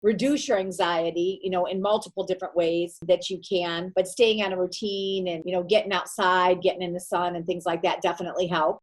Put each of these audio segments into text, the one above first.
reduce your anxiety, in multiple different ways that you can, but staying on a routine and, getting outside, getting in the sun and things like that definitely help.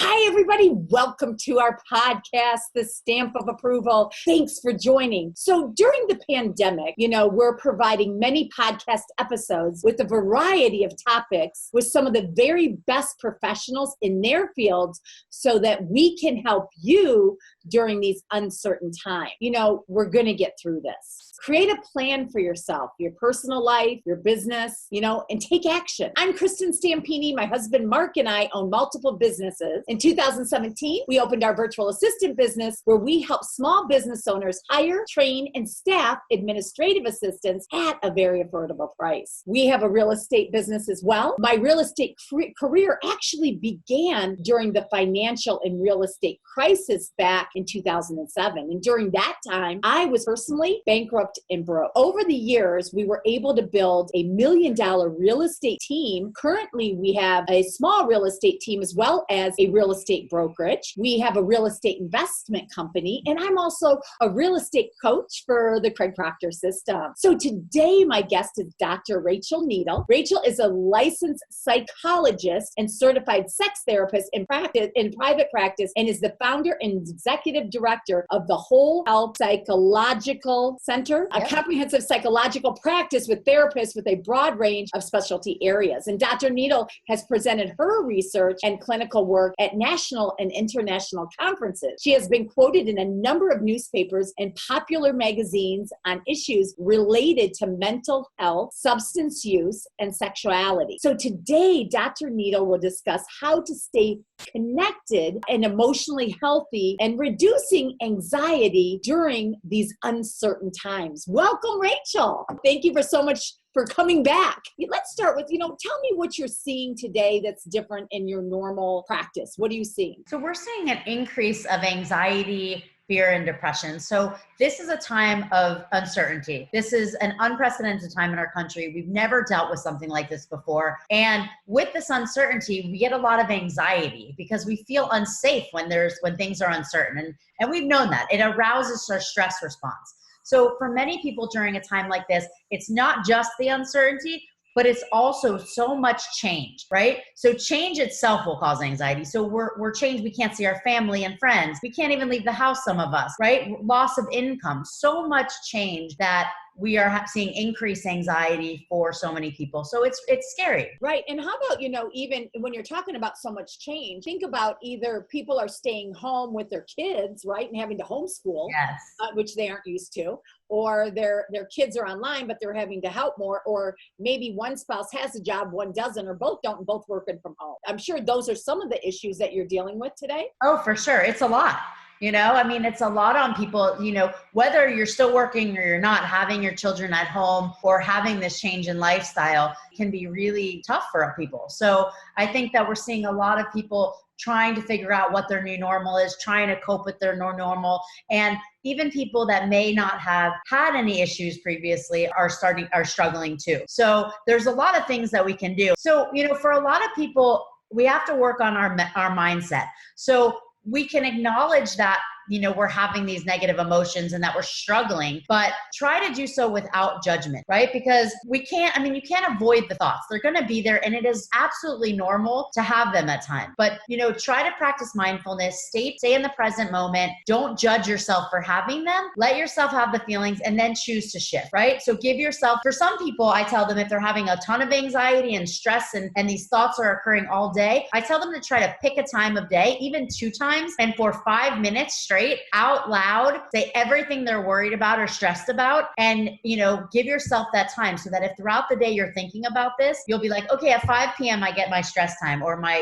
Hi, everybody. Welcome to our podcast, The Stamp of Approval. Thanks for joining. So during the pandemic, we're providing many podcast episodes with a variety of topics with some of the very best professionals in their fields so that we can help you during these uncertain times. We're going to get through this. Create a plan for yourself, your personal life, your business, and take action. I'm Kristin Stampini. My husband, Mark, and I own multiple businesses. In 2017, we opened our virtual assistant business where we help small business owners hire, train, and staff administrative assistants at a very affordable price. We have a real estate business as well. My real estate career actually began during the financial and real estate crisis back in 2007. And during that time, I was personally bankrupt and broke. Over the years, we were able to build $1 million real estate team. Currently, we have a small real estate team as well as a real estate brokerage. We have a real estate investment company, and I'm also a real estate coach for the Craig Proctor system. So today, my guest is Dr. Rachel Needle. Rachel is a licensed psychologist and certified sex therapist in private practice, and is the founder and executive director of the Whole Health Psychological Center, a comprehensive psychological practice with therapists with a broad range of specialty areas. And Dr. Needle has presented her research and clinical work at national and international conferences. She has been quoted in a number of newspapers and popular magazines on issues related to mental health, substance use, and sexuality. So today, Dr. Needle will discuss how to stay connected and emotionally healthy and reducing anxiety during these uncertain times. Welcome, Rachel. Thank you so much for coming back. Let's start with, tell me what you're seeing today that's different in your normal practice. What are you seeing? So we're seeing an increase of anxiety, fear, and depression. So this is a time of uncertainty. This is an unprecedented time in our country. We've never dealt with something like this before. And with this uncertainty, we get a lot of anxiety because we feel unsafe when things are uncertain. And we've known that. It arouses our stress response. So for many people during a time like this, it's not just the uncertainty, but it's also so much change, right? So change itself will cause anxiety. So we're changed. We can't see our family and friends. We can't even leave the house, some of us, right? Loss of income, so much change that we are seeing increased anxiety for so many people. So it's scary. Right. And how about, even when you're talking about so much change, think about either people are staying home with their kids, right, and having to homeschool, yes, which they aren't used to, or their kids are online, but they're having to help more, or maybe one spouse has a job, one doesn't, or both don't, and both working from home. I'm sure those are some of the issues that you're dealing with today. Oh, for sure. It's a lot. It's a lot on people, whether you're still working or you're not, having your children at home or having this change in lifestyle can be really tough for people. So I think that we're seeing a lot of people trying to figure out what their new normal is, trying to cope with their new normal. And even people that may not have had any issues previously are struggling too. So there's a lot of things that we can do. So, for a lot of people, we have to work on our mindset. So we can acknowledge that, we're having these negative emotions and that we're struggling, but try to do so without judgment, right? Because you can't avoid the thoughts. They're going to be there, and it is absolutely normal to have them at times. But, try to practice mindfulness, stay in the present moment. Don't judge yourself for having them. Let yourself have the feelings and then choose to shift, right? So give yourself, for some people, I tell them if they're having a ton of anxiety and stress and these thoughts are occurring all day, I tell them to try to pick a time of day, even 2 times, and for 5 minutes straight, out loud, say everything they're worried about or stressed about, and, give yourself that time so that if throughout the day you're thinking about this, you'll be like, okay, at 5 p.m. I get my stress time or my,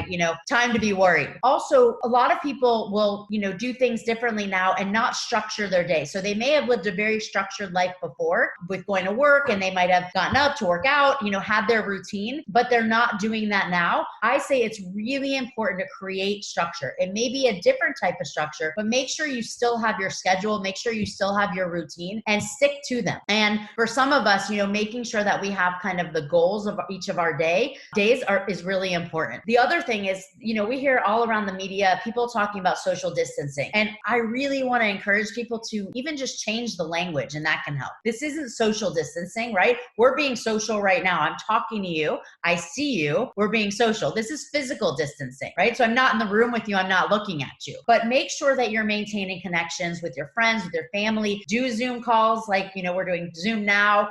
time to be worried. Also, a lot of people will, do things differently now and not structure their day. So they may have lived a very structured life before with going to work, and they might have gotten up to work out, had their routine, but they're not doing that now. I say it's really important to create structure. It may be a different type of structure, but make sure you still have your schedule, make sure you still have your routine and stick to them. And for some of us, making sure that we have kind of the goals of each of our days is really important. The other thing is, we hear all around the media, people talking about social distancing. And I really want to encourage people to even just change the language, and that can help. This isn't social distancing, right? We're being social right now. I'm talking to you. I see you. We're being social. This is physical distancing, right? So I'm not in the room with you. I'm not looking at you. But make sure that you're maintaining connections with your friends, with your family. Do Zoom calls like, we're doing Zoom now.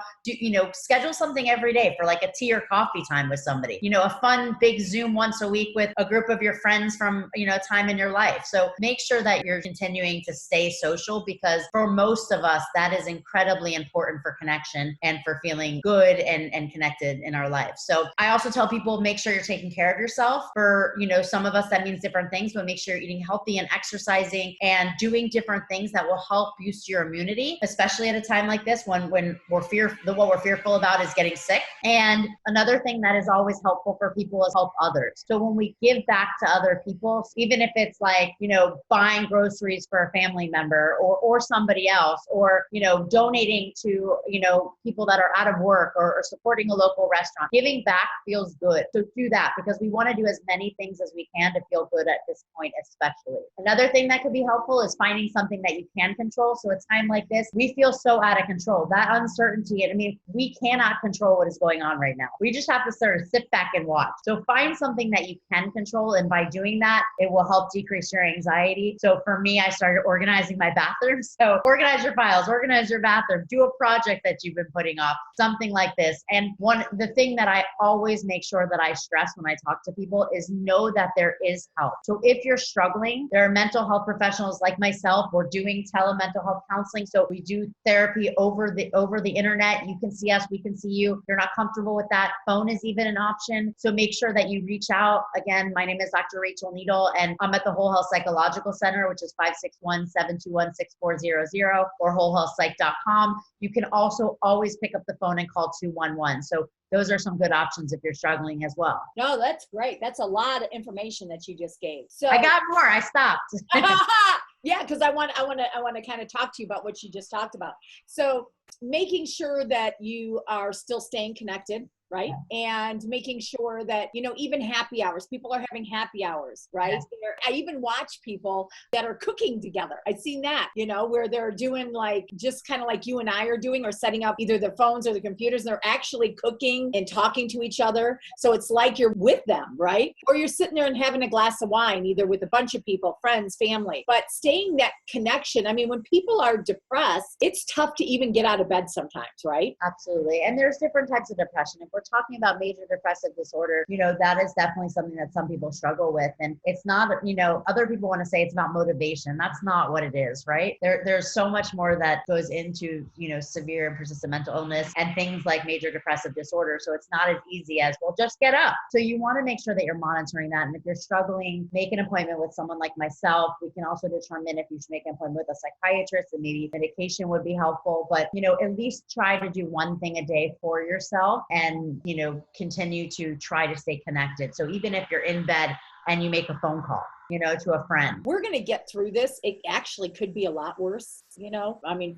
Schedule something every day for like a tea or coffee time with somebody. A fun big Zoom once a week with a group of your friends from, a time in your life. So make sure that you're continuing to stay social, because for most of us, that is incredibly important for connection and for feeling good and connected in our life. So I also tell people, make sure you're taking care of yourself. For, some of us, that means different things, but make sure you're eating healthy and exercising and doing different things that will help boost your immunity, especially at a time like this when what we're fearful about is getting sick. And another thing that is always helpful for people is help others. So when we give back to other people, even if it's like, buying groceries for a family member or somebody else, or, donating to, people that are out of work, or supporting a local restaurant, giving back feels good. So do that, because we want to do as many things as we can to feel good at this point, especially. Another thing that could be helpful is finding something that you can control. So a time like this, we feel so out of control. That uncertainty, we cannot control what is going on right now. We just have to sort of sit back and watch. So find something that you can control. And by doing that, it will help decrease your anxiety. So for me, I started organizing my bathroom. So organize your files, organize your bathroom, do a project that you've been putting off, something like this. And the thing that I always make sure that I stress when I talk to people is know that there is help. So if you're struggling, there are mental health professionals like myself. We're doing telemental health counseling. So we do therapy over the internet. You can see us, we can see you. If you're not comfortable with that, phone is even an option. So make sure that you reach out. Again, my name is Dr. Rachel Needle, and I'm at the Whole Health Psychological Center, which is 561-721-6400, or wholehealthpsych.com. You can also always pick up the phone and call 211. So those are some good options if you're struggling as well. No, that's great. That's a lot of information that you just gave. So I got more. I stopped. Yeah, because I want to kind of talk to you about what you just talked about. So making sure that you are still staying connected, right? Yeah. And making sure that, even happy hours, people are having happy hours, right? Yeah. I even watch people that are cooking together. I've seen that, where they're doing like, just kind of like you and I are doing, or setting up either their phones or the computers, and they're actually cooking and talking to each other. So it's like you're with them, right? Or you're sitting there and having a glass of wine, either with a bunch of people, friends, family, but staying that connection. When people are depressed, it's tough to even get out of bed sometimes, right? Absolutely. And there's different types of depression. If we're talking about major depressive disorder, that is definitely something that some people struggle with. And it's not, other people want to say it's about motivation. That's not what it is, right? There's so much more that goes into, severe and persistent mental illness and things like major depressive disorder. So it's not as easy as, well, just get up. So you want to make sure that you're monitoring that. And if you're struggling, make an appointment with someone like myself. We can also determine if you should make an appointment with a psychiatrist, and maybe medication would be helpful. But, at least try to do one thing a day for yourself, and continue to try to stay connected. So even if you're in bed and you make a phone call, to a friend. We're going to get through this. It actually could be a lot worse,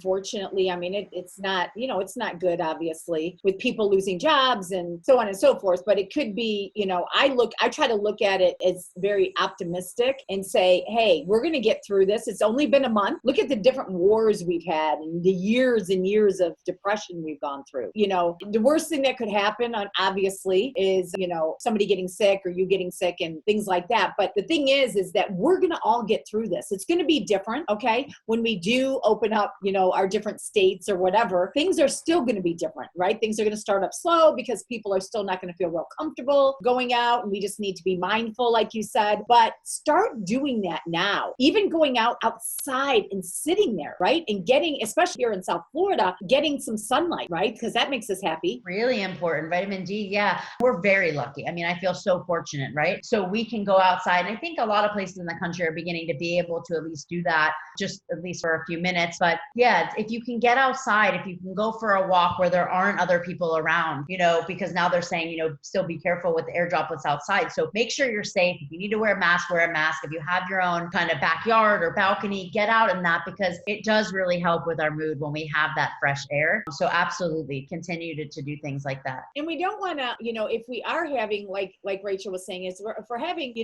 fortunately, it's not, it's not good, obviously, with people losing jobs and so on and so forth, but it could be, I try to look at it as very optimistic and say, hey, we're going to get through this. It's only been a month. Look at the different wars we've had and the years and years of depression we've gone through. The worst thing that could happen, obviously, is, somebody getting sick or you getting sick and things like that. But the thing is that we're going to all get through this. It's going to be different. Okay. When we do open up, our different states or whatever, things are still going to be different, right? Things are going to start up slow because people are still not going to feel real comfortable going out. And we just need to be mindful, like you said, but start doing that now. Even going outside and sitting there, right? And getting, especially here in South Florida, getting some sunlight, right? Because that makes us happy. Really important. Vitamin D. Yeah. We're very lucky. I feel so fortunate, right? So we can go outside. And I think a lot of of places in the country are beginning to be able to at least do that, just at least for a few minutes. But yeah, if you can get outside, if you can go for a walk where there aren't other people around, because now they're saying, still be careful with the air droplets outside. So make sure you're safe. If you need to wear a mask, wear a mask. If you have your own kind of backyard or balcony, get out in that, because it does really help with our mood when we have that fresh air. So absolutely continue to do things like that. And we don't want to, if we are having, like Rachel was saying, is if we're having,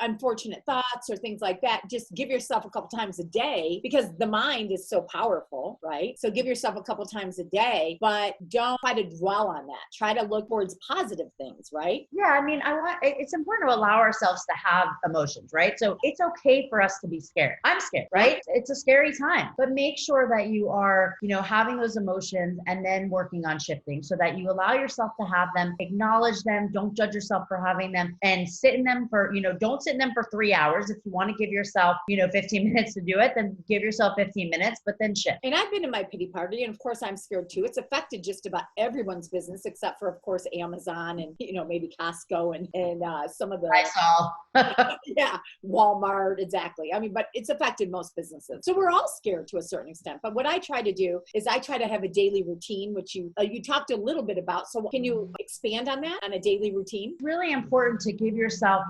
unfortunate thoughts or things like that, just give yourself a couple times a day, because the mind is so powerful, right? So give yourself a couple times a day, but don't try to dwell on that. Try to look towards positive things, right? Yeah, I mean, it's important to allow ourselves to have emotions, right? So it's okay for us to be scared. I'm scared, right? It's a scary time, but make sure that you are, having those emotions and then working on shifting so that you allow yourself to have them, acknowledge them, don't judge yourself for having them, and sit in them for, don't sit in them for 3 hours. If you want to give yourself, 15 minutes to do it, then give yourself 15 minutes, but then shift. And I've been in my pity party, and of course I'm scared too. It's affected just about everyone's business, except for, of course, Amazon and, maybe Costco and some of the, I saw. yeah, Walmart, exactly. I mean, but it's affected most businesses. So we're all scared to a certain extent. But what I try to do is I try to have a daily routine, which you talked a little bit about. So can you expand on that, on a daily routine? Really important to give yourself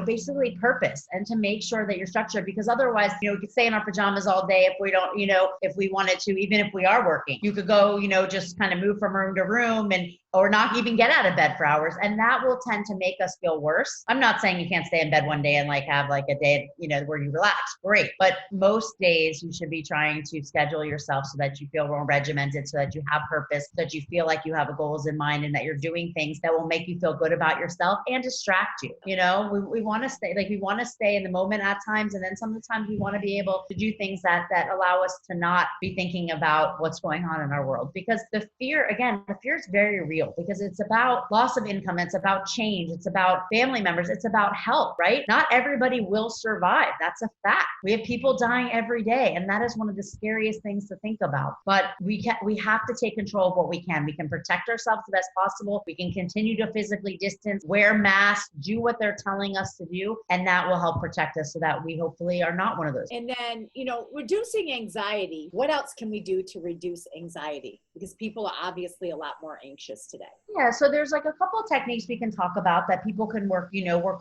basically purpose, and to make sure that you're structured, because otherwise, we could stay in our pajamas all day if we don't, if we wanted to, even if we are working, you could go, just kind of move from room to room or not even get out of bed for hours. And that will tend to make us feel worse. I'm not saying you can't stay in bed one day and have a day, where you relax. Great. But most days you should be trying to schedule yourself so that you feel more regimented, so that you have purpose, so that you feel like you have goals in mind and that you're doing things that will make you feel good about yourself and distract you. We want to stay, we want to stay in the moment at times. And then sometimes we want to be able to do things that allow us to not be thinking about what's going on in our world. Because the fear is very real, because it's about loss of income. It's about change. It's about family members. It's about health, right? Not everybody will survive. That's a fact. We have people dying every day. And that is one of the scariest things to think about. But we have to take control of what we can. We can protect ourselves the best possible. We can continue to physically distance, wear masks, do what they're telling us to do. And that will help protect us so that we hopefully are not one of those. And then, reducing anxiety. What else can we do to reduce anxiety? Because people are obviously a lot more anxious today. Yeah. So there's a couple of techniques we can talk about that people can work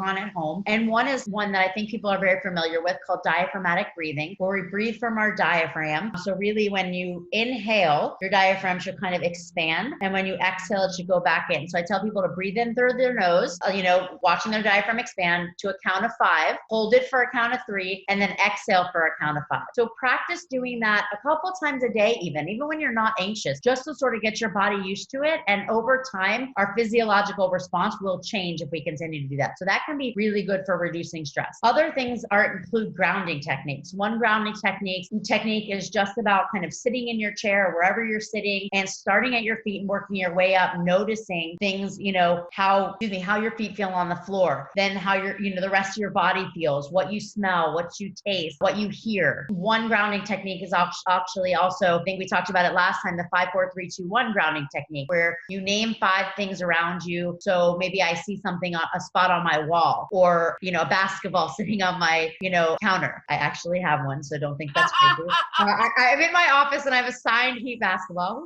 on at home. And one is one that I think people are very familiar with, called diaphragmatic breathing, where we breathe from our diaphragm. So really, when you inhale, your diaphragm should kind of expand. And when you exhale, it should go back in. So I tell people to breathe in through their nose, watching their diaphragm expand to a count of 5, hold it for a count of 3, and then exhale for a count of 5. So practice doing that a couple of times a day, even when you're not anxious, just to sort of get your body used to it. And over time, our physiological response will change if we continue to do that. So that can be really good for reducing stress. Other things include grounding techniques. One grounding technique is just about kind of sitting in your chair or wherever you're sitting and starting at your feet and working your way up, noticing things, how your feet feel on the floor, then how the rest of your body feels, what you smell, what you taste, what you hear. One grounding technique is actually also, I think we talked about it last time, the 5, 4, 3, 2, 1 grounding technique, where you name 5 things around you. So maybe I see something, a spot on my wall, or, a basketball sitting on my, counter. I actually have one, so don't think that's crazy. I'm in my office and I have a signed Heat basketball.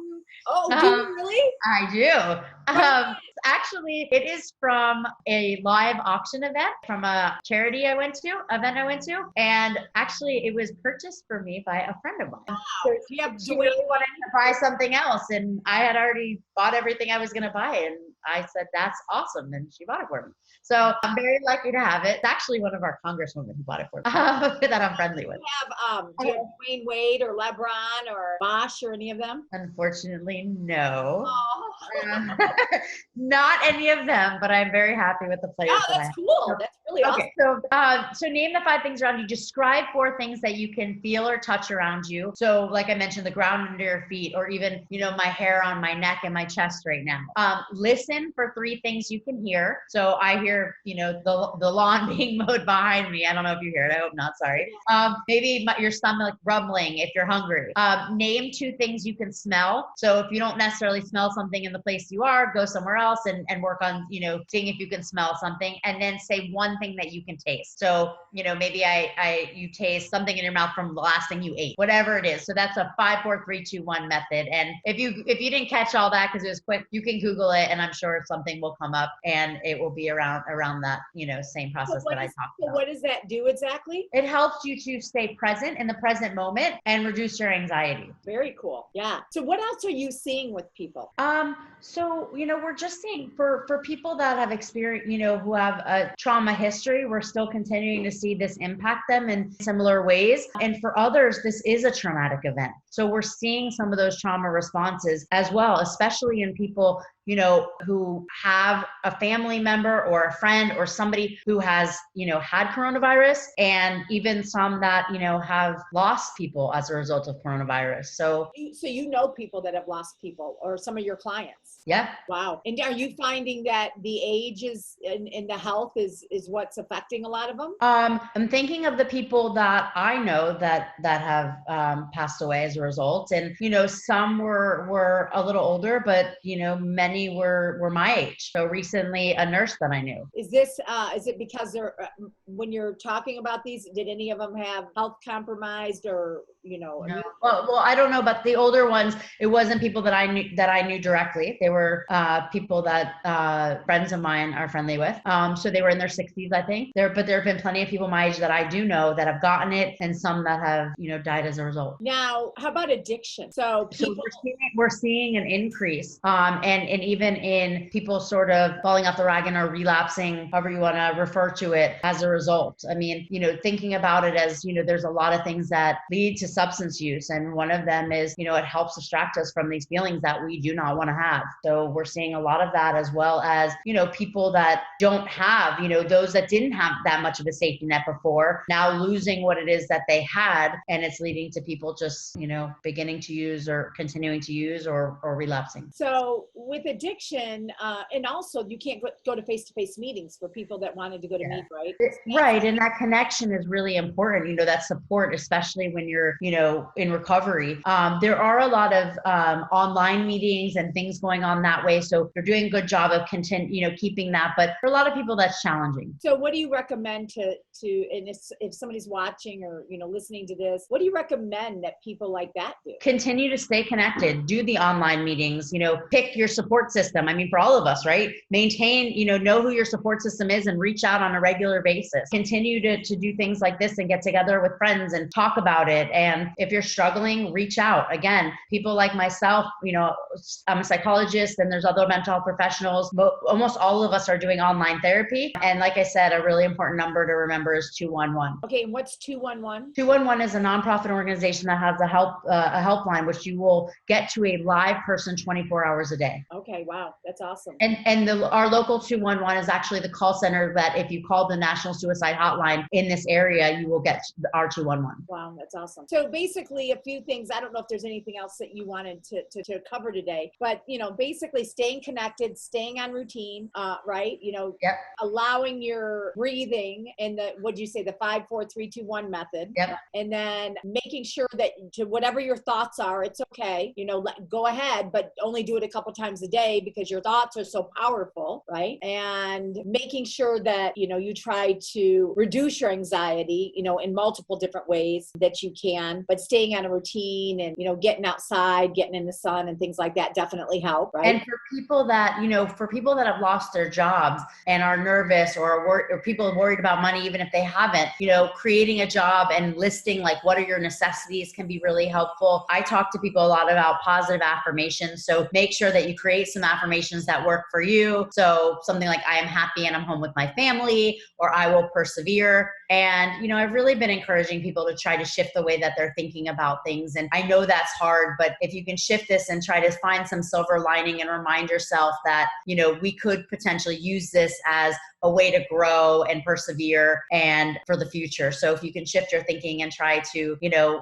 Oh, do you really? I do. Actually, it is from a live auction event from a charity event I went to. And actually, it was purchased for me by a friend of mine. Wow. So she really wanted to buy something else. And I had already bought everything I was going to buy. And I said, that's awesome. And she bought it for me. So I'm very lucky to have it. It's actually one of our congresswomen who bought it for me that I'm friendly with. Do you have Dwayne Wade or LeBron or Bosch or any of them? Unfortunately, no. Oh. Not any of them, but I'm very happy with the players. Oh, that's cool. That's really awesome. So name the 5 things around you. Describe 4 things that you can feel or touch around you. So like I mentioned, the ground under your feet, or even, my hair on my neck and my chest right now. Listen for 3 things you can hear. So I hear, the lawn being mowed behind me. I don't know if you hear it. I hope not. Sorry. Maybe your stomach rumbling if you're hungry. Name 2 things you can smell. So if you don't necessarily smell something in the place you are, go somewhere else and work on, seeing if you can smell something, and then say one thing that you can taste. So, maybe you taste something in your mouth from the last thing you ate, whatever it is. So that's a 5, 4, 3, 2, 1 method. And if you didn't catch all that because it was quick, you can Google it, and I'm sure something will come up, and it will be around that, same process that I talked about. What does that do exactly? It helps you to stay present in the present moment and reduce your anxiety. Very cool. Yeah. So what else are you seeing with people? So, we're just seeing for people that have experienced, who have a trauma history, we're still continuing to see this impact them in similar ways. And for others, this is a traumatic event. So we're seeing some of those trauma responses as well, especially in people, who have a family member or a friend or somebody who has, had coronavirus, and even some that, have lost people as a result of coronavirus. So people that have lost people, or some of your clients. Yeah. Wow. And are you finding that the age is and the health is what's affecting a lot of them? I'm thinking of the people that I know that have passed away as a result. And, some were a little older, but, many were my age. So recently a nurse that I knew. Is it because they're, when you're talking about these, did any of them have health compromised or, No. Well, I don't know, but the older ones, it wasn't people that I knew directly. They were people that friends of mine are friendly with. So they were in their 60s, I think. But there have been plenty of people my age that I do know that have gotten it, and some that have, died as a result. Now, how about addiction? So we're seeing an increase, and even in people sort of falling off the wagon or relapsing, however you want to refer to it, as a result. I mean, thinking about it as, there's a lot of things that lead to substance use. And one of them is, it helps distract us from these feelings that we do not want to have. So we're seeing a lot of that, as well as, people that don't have, those that didn't have that much of a safety net before, now losing what it is that they had. And it's leading to people just, beginning to use or continuing to use or relapsing. So with addiction, and also you can't go to face-to-face meetings for people that wanted to go to meet, right? Right. And that connection is really important, that support, especially when you're, in recovery. There are a lot of online meetings and things going on that way. So they're doing a good job of keeping that. But for a lot of people, that's challenging. So what do you recommend and if somebody's watching or, listening to this, what do you recommend that people like that do? Continue to stay connected, do the online meetings, pick your support system. I mean, for all of us, right? Maintain, know who your support system is and reach out on a regular basis. Continue to do things like this and get together with friends and talk about it. And if you're struggling, reach out. Again, people like myself, I'm a psychologist, and there's other mental health professionals. Almost all of us are doing online therapy. And like I said, a really important number to remember is 211. Okay. And what's 211? 211 is a nonprofit organization that has a helpline, which you will get to a live person 24 hours a day. Okay. Wow. That's awesome. And our local 211 is actually the call center that if you call the National Suicide Hotline in this area, you will get our 211. Wow. That's awesome. So basically a few things, I don't know if there's anything else that you wanted to cover today, but, basically staying connected, staying on routine, right? Yep. Allowing your breathing in the 5, 4, 3, 2, 1 method. Yep. And then making sure that to whatever your thoughts are, it's okay, go ahead, but only do it a couple times a day because your thoughts are so powerful, right? And making sure that, you try to reduce your anxiety, in multiple different ways that you can, but staying on a routine and, getting outside, getting in the sun and things like that definitely help, right? And for people that, have lost their jobs and are nervous or people are worried about money, even if they haven't, creating a job and listing like what are your necessities can be really helpful. I talk to people a lot about positive affirmations. So make sure that you create some affirmations that work for you. So something like I am happy and I'm home with my family, or I will persevere. And, I've really been encouraging people to try to shift the way that they're thinking about things. And I know that's hard, but if you can shift this and try to find some silver lining and remind yourself that, we could potentially use this as a way to grow and persevere and for the future. So if you can shift your thinking and try to,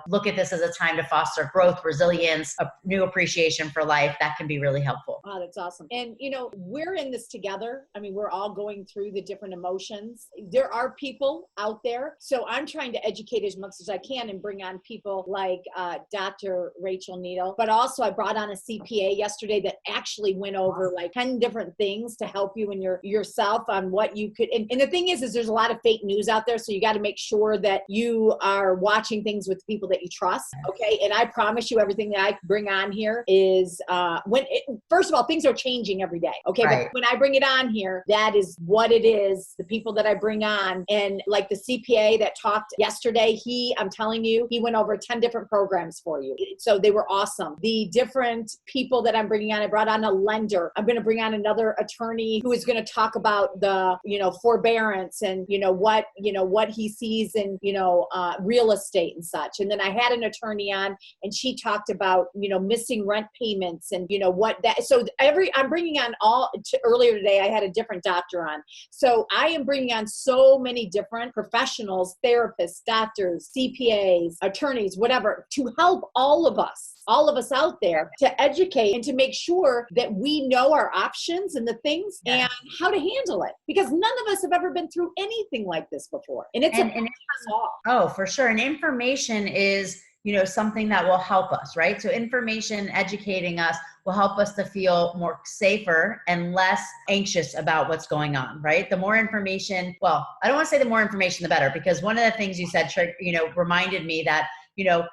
look at this as a time to foster growth, resilience, a new appreciation for life, that can be really helpful. Oh, that's awesome. And, we're in this together. I mean, we're all going through the different emotions. There are people out there. So I'm trying to educate as much as I can and bring on people like Dr. Rachel Needle. But also I brought on a CPA yesterday that actually went over like 10 different things to help you and yourself on what you could. And the thing is there's a lot of fake news out there. So you got to make sure that you are watching things with people that you trust. Okay. And I promise you everything that I bring on here is first of all, things are changing every day. Okay. Right. But when I bring it on here, that is what it is. The people that I bring on, and like the CPA that talked yesterday, I'm telling you, he went over 10 different programs for you. So they were awesome. The different people that I'm bringing on, I brought on a lender. I'm going to bring on another attorney who is going to talk about the, forbearance and, what he sees in, real estate and such. And then I had an attorney on and she talked about, missing rent payments and, what that, so I'm bringing on earlier today, I had a different doctor on. So I am bringing on so many different professionals, therapists, doctors, CPAs, attorneys, whatever, to help all of us out there to educate and to make sure that we know our options and the things and how to handle it. Because none of us have ever been through anything like this before. And it's Oh, for sure. And information is, something that will help us, right? So information educating us will help us to feel more safer and less anxious about what's going on, right? The more information, well, I don't want to say the more information, the better, because one of the things you said, reminded me that,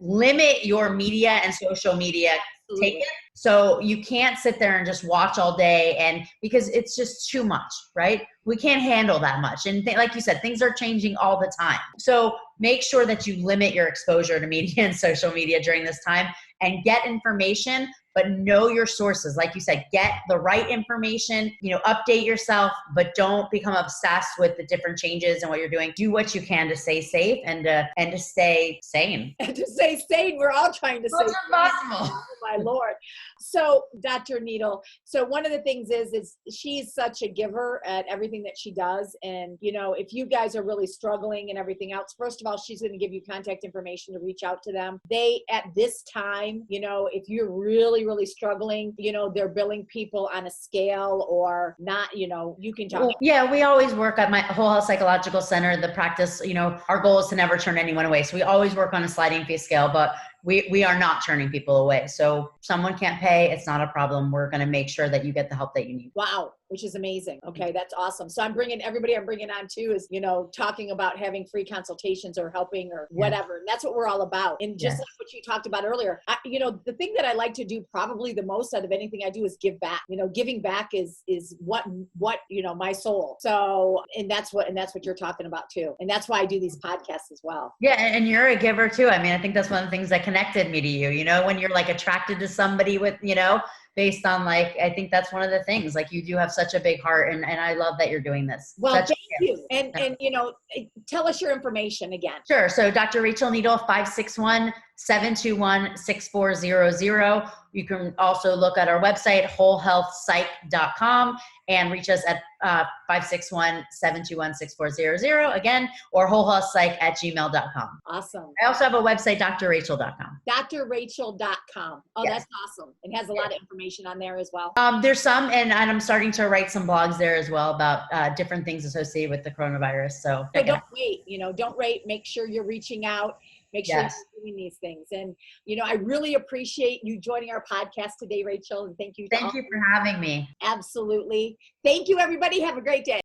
limit your media and social media taken. So you can't sit there and just watch all day, and because it's just too much, right? We can't handle that much. And like you said, things are changing all the time. So make sure that you limit your exposure to media and social media during this time and get information, but know your sources. Like you said, get the right information, update yourself, but don't become obsessed with the different changes and what you're doing. Do what you can to stay safe and to stay sane. And to stay sane, we're all trying to stay sane. Possible. Oh, my Lord. So Dr. Needle, so one of the things is she's such a giver at everything that she does. And, if you guys are really struggling and everything else, first of all, she's going to give you contact information to reach out to them. They, at this time, if you're really, really struggling, they're billing people on a scale or not, you can talk. Yeah, we always work at my Whole Health Psychological Center, the practice, our goal is to never turn anyone away. So we always work on a sliding fee scale, but we are not turning people away. So if someone can't pay, it's not a problem. We're going to make sure that you get the help that you need. Wow. Which is amazing. Okay. That's awesome. So I'm bringing on too is, talking about having free consultations or helping or whatever. And that's what we're all about. And just like what you talked about earlier, the thing that I like to do probably the most out of anything I do is give back. Giving back is what, my soul. So, and that's what you're talking about too. And that's why I do these podcasts as well. Yeah. And you're a giver too. I mean, I think that's one of the things that connected me to you, when you're like attracted to somebody with, based on I think that's one of the things, you do have such a big heart and I love that you're doing this. Well, thank you. And tell us your information again. Sure. So Dr. Rachel Needle, 561-721-6400. You can also look at our website, wholehealthpsych.com, and reach us at 561-721-6400 again, or wholehealthpsych@gmail.com. Awesome. I also have a website, drrachel.com. drrachel.com. Oh, yes. That's awesome. It has a lot of information on there as well. There's some, and I'm starting to write some blogs there as well about different things associated with the coronavirus. So don't wait, don't wait. Make sure you're reaching out. Make sure you're doing these things. And, I really appreciate you joining our podcast today, Rachel. And thank you. Thank you for having me. Absolutely. Thank you, everybody. Have a great day.